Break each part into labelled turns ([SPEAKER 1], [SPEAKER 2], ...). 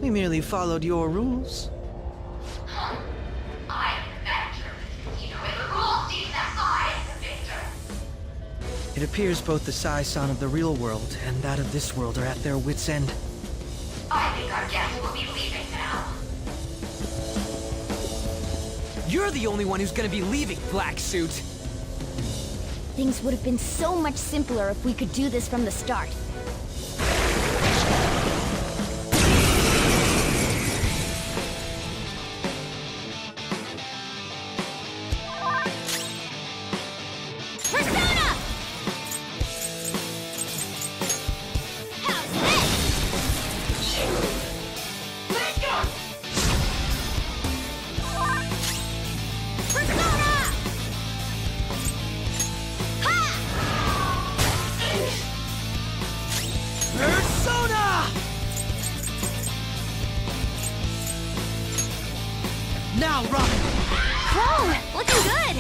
[SPEAKER 1] We merely followed your rules.
[SPEAKER 2] I am the manager of this casino, and the rules seem that I am the victor.
[SPEAKER 1] It appears both the Sai-san of the real world and that of this world are at their wits' end.
[SPEAKER 2] I think our guests will be leaving now.
[SPEAKER 3] You're the only one who's gonna be leaving, Black Suit!
[SPEAKER 4] Things would have been so much simpler if we could do this from the start.
[SPEAKER 1] Now, run!
[SPEAKER 4] Whoa! Looking good!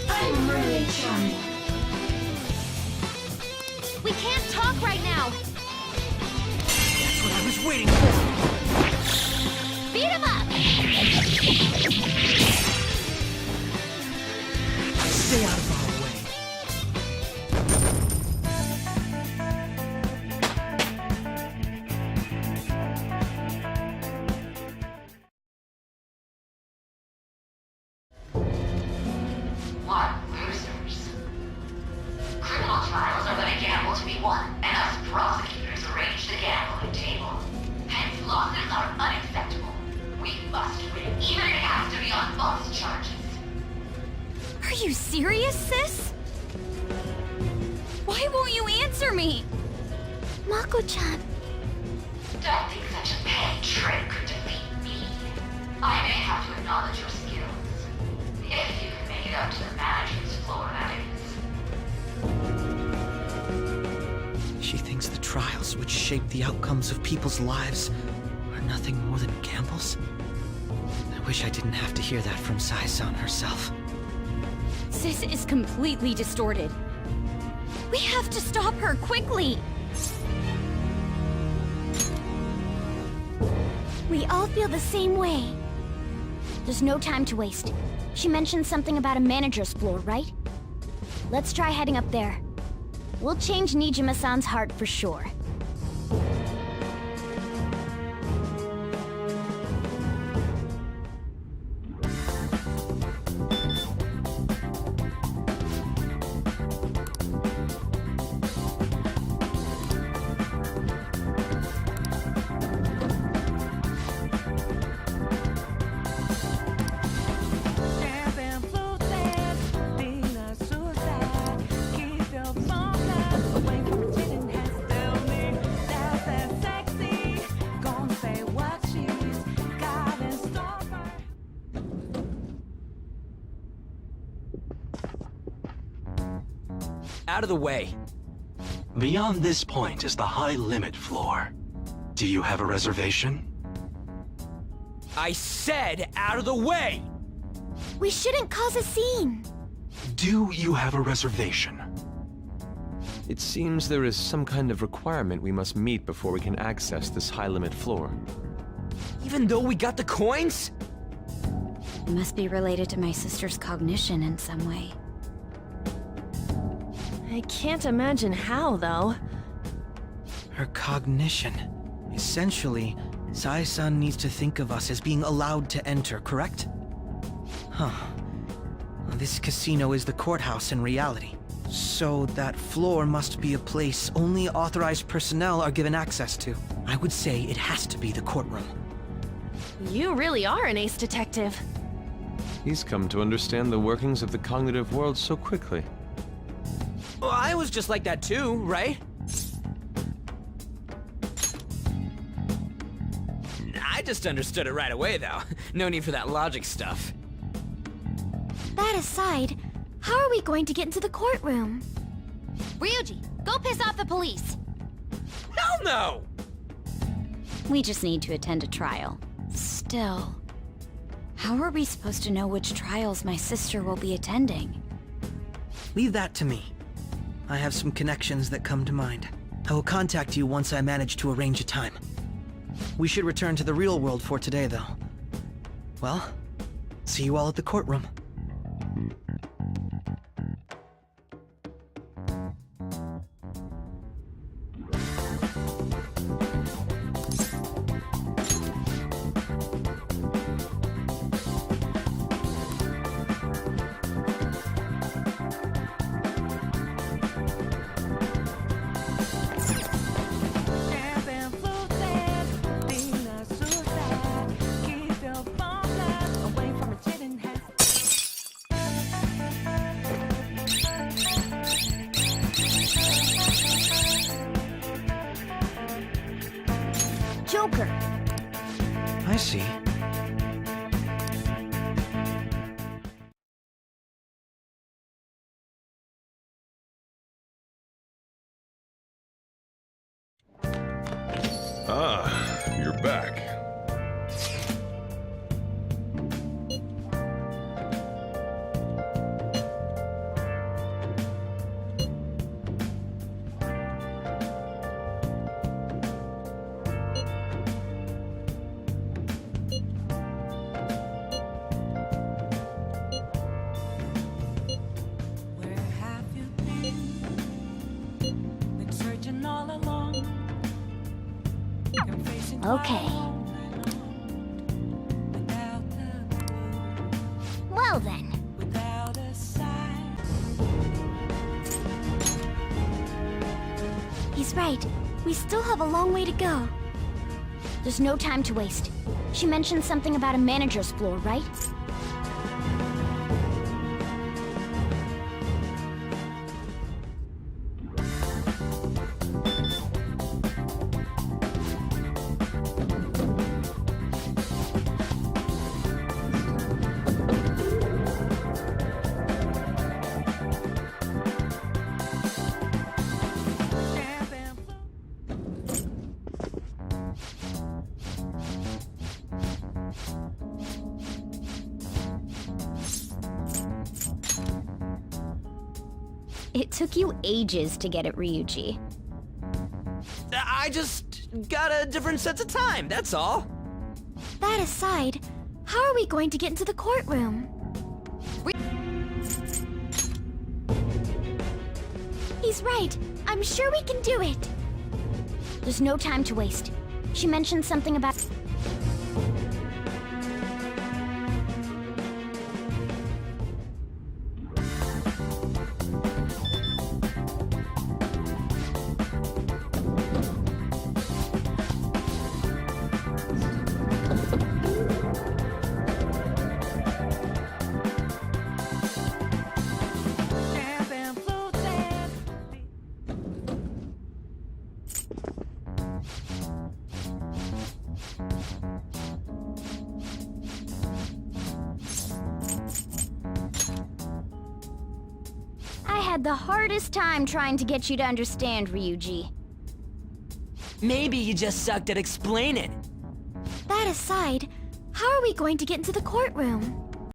[SPEAKER 2] I'm really charming.
[SPEAKER 4] We can't talk right now!
[SPEAKER 1] That's what I was waiting for!
[SPEAKER 4] Beat him up!
[SPEAKER 1] Stay out of our way.
[SPEAKER 2] What losers. Criminal trials are when a gamble to be won, and us prosecutors arrange the gambling table. Hence, losses are unacceptable. We must win, even if it has to be on false charges.
[SPEAKER 4] Are you serious, sis? Why won't you answer me? Mako-chan.
[SPEAKER 2] Don't think such a petty trick could defeat me. I may have to acknowledge your skills. If you can make it up to the manager's floor, that is.
[SPEAKER 1] She thinks the trials which shape the outcomes of people's lives are nothing more than gambles? I wish I didn't have to hear that from Sai-san herself.
[SPEAKER 4] Sis is completely distorted. We have to stop her quickly! We all feel the same way. There's no time to waste. She mentioned something about a manager's floor, right? Let's try heading up there. We'll change Nijima-san's heart for sure.
[SPEAKER 3] Out of the way.
[SPEAKER 5] Beyond this point is the high limit floor. Do you have a reservation?
[SPEAKER 3] I said out of the way!
[SPEAKER 4] We shouldn't cause a scene.
[SPEAKER 5] Do you have a reservation?
[SPEAKER 6] It seems there is some kind of requirement we must meet before we can access this high-limit floor.
[SPEAKER 3] Even though we got the coins?
[SPEAKER 4] It must be related to my sister's cognition in some way.
[SPEAKER 7] I can't imagine how, though.
[SPEAKER 1] Her cognition. Essentially, Sai-san needs to think of us as being allowed to enter, correct? Huh. Well, this casino is the courthouse in reality. So that floor must be a place only authorized personnel are given access to. I would say it has to be the courtroom.
[SPEAKER 7] You really are an ace detective.
[SPEAKER 6] He's come to understand the workings of the cognitive world so quickly.
[SPEAKER 3] Well, I was just like that too, right? I just understood it right away, though. No need for that logic stuff.
[SPEAKER 4] That aside, how are we going to get into the courtroom? Ryuji, go piss off the police!
[SPEAKER 3] Hell no!
[SPEAKER 4] We just need to attend a trial. Still, how are we supposed to know which trials my sister will be attending?
[SPEAKER 1] Leave that to me. I have some connections that come to mind. I will contact you once I manage to arrange a time. We should return to the real world for today, though. Well, see you all at the courtroom.
[SPEAKER 4] Joker.
[SPEAKER 1] I see.
[SPEAKER 8] Ah, you're back.
[SPEAKER 9] Where have you been? Been searching all along. Confessing
[SPEAKER 4] Okay.
[SPEAKER 9] without a clue,
[SPEAKER 4] Well then.
[SPEAKER 9] without a sign.
[SPEAKER 4] He's right. We still have a long way to go. There's no time to waste. She mentioned something about a manager's floor, right? It took you ages to get it, Ryuji.
[SPEAKER 3] I just got a different sense of time, that's all.
[SPEAKER 4] That aside, how are we going to get into the courtroom? He's right. I'm sure we can do it. There's no time to waste. She mentioned something about... I had the hardest time trying to get you to understand, Ryuji.
[SPEAKER 3] Maybe you just sucked at explaining.
[SPEAKER 4] That aside, how are we going to get into the courtroom?